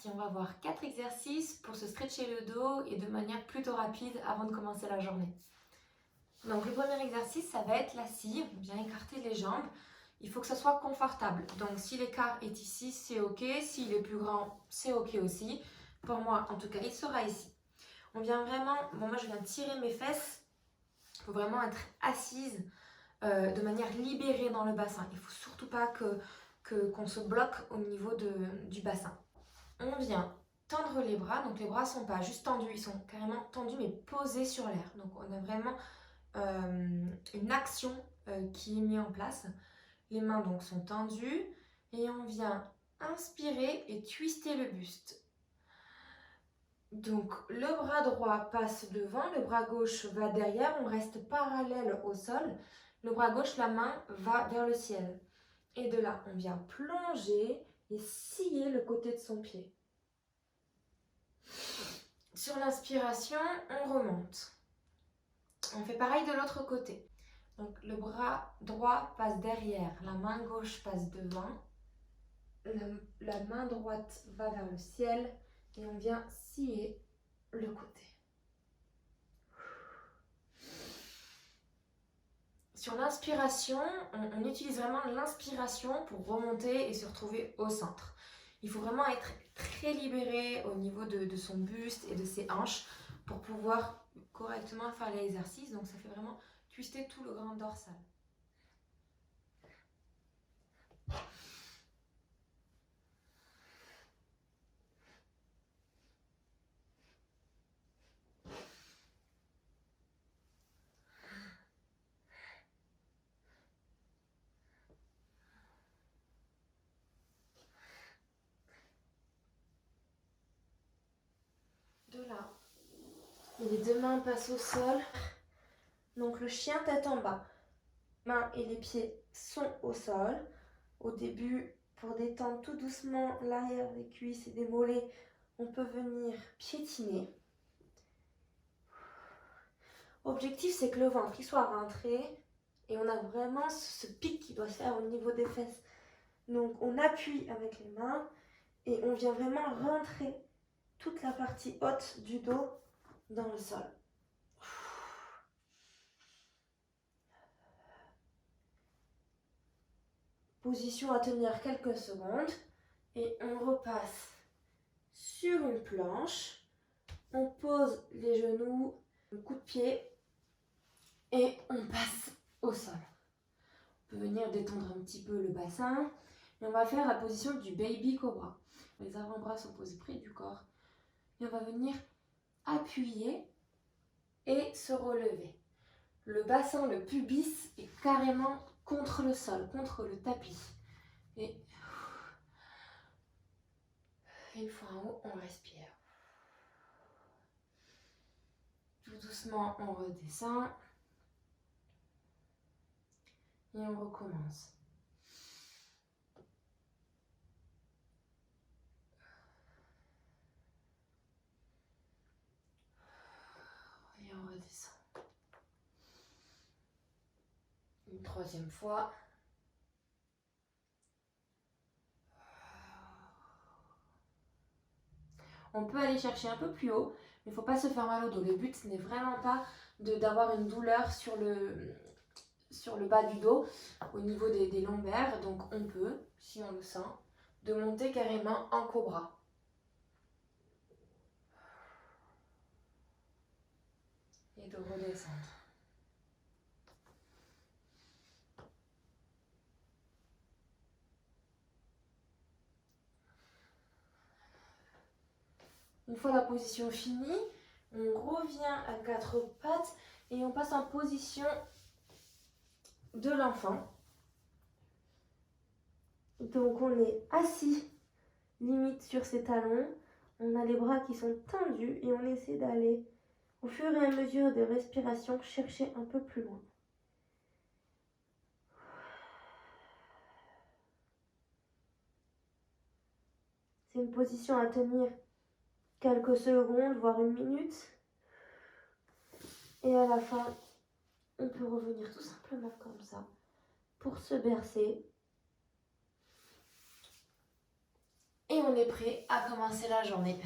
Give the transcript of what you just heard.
parti. On va voir 4 exercices pour se stretcher le dos et de manière plutôt rapide avant de commencer la journée. Donc le premier exercice, ça va être l'assis. On vient écarter les jambes. Il faut que ça soit confortable. Donc si l'écart est ici, c'est ok. S'il est plus grand, c'est ok aussi. Pour moi, en tout cas, il sera ici. On vient vraiment, moi je viens tirer mes fesses. Il faut vraiment être assise de manière libérée dans le bassin. Il ne faut surtout pas qu'on se bloque au niveau du bassin. On vient tendre les bras, donc les bras ne sont pas juste tendus, ils sont carrément tendus mais posés sur l'air. Donc on a vraiment une action qui est mise en place. Les mains donc sont tendues et on vient inspirer et twister le buste. Donc le bras droit passe devant, le bras gauche va derrière, on reste parallèle au sol. Le bras gauche, la main va vers le ciel. Et de là, on vient plonger et scier le côté de son pied. Sur l'inspiration, on remonte. On fait pareil de l'autre côté. Donc le bras droit passe derrière, la main gauche passe devant. La main droite va vers le ciel et on vient scier le côté. Sur l'inspiration, on utilise vraiment l'inspiration pour remonter et se retrouver au centre. Il faut vraiment être très libéré au niveau de son buste et de ses hanches pour pouvoir correctement faire l'exercice. Donc ça fait vraiment twister tout le grand dorsal. De là, les deux mains passent au sol. Donc le chien tête en bas. Mains et les pieds sont au sol. Au début, pour détendre tout doucement l'arrière des cuisses et des mollets, on peut venir piétiner. Objectif, c'est que le ventre il soit rentré et on a vraiment ce pic qui doit se faire au niveau des fesses. Donc on appuie avec les mains et on vient vraiment rentrer toute la partie haute du dos dans le sol. Position à tenir quelques secondes et on repasse sur une planche. On pose les genoux, le coup de pied et on passe au sol. On peut venir détendre un petit peu le bassin et on va faire la position du baby cobra. Les avant-bras sont posés près du corps et on va venir appuyer et se relever. Le bassin, le pubis est carrément contre le sol, contre le tapis. Et une fois en haut, on respire. Tout doucement, on redescend. Et on recommence. Et on redescend. Une troisième fois. On peut aller chercher un peu plus haut, mais il ne faut pas se faire mal au dos. Le but, ce n'est vraiment pas d'avoir une douleur sur le bas du dos, au niveau des lombaires. Donc on peut, si on le sent, de monter carrément en cobra. Et de redescendre. Une fois la position finie, on revient à quatre pattes et on passe en position de l'enfant. Donc on est assis, limite sur ses talons. On a les bras qui sont tendus et on essaie d'aller, au fur et à mesure des respirations, chercher un peu plus loin. C'est une position à tenir quelques secondes, voire une minute. Et à la fin, on peut revenir tout simplement comme ça pour se bercer Et on est prêt à commencer la journée.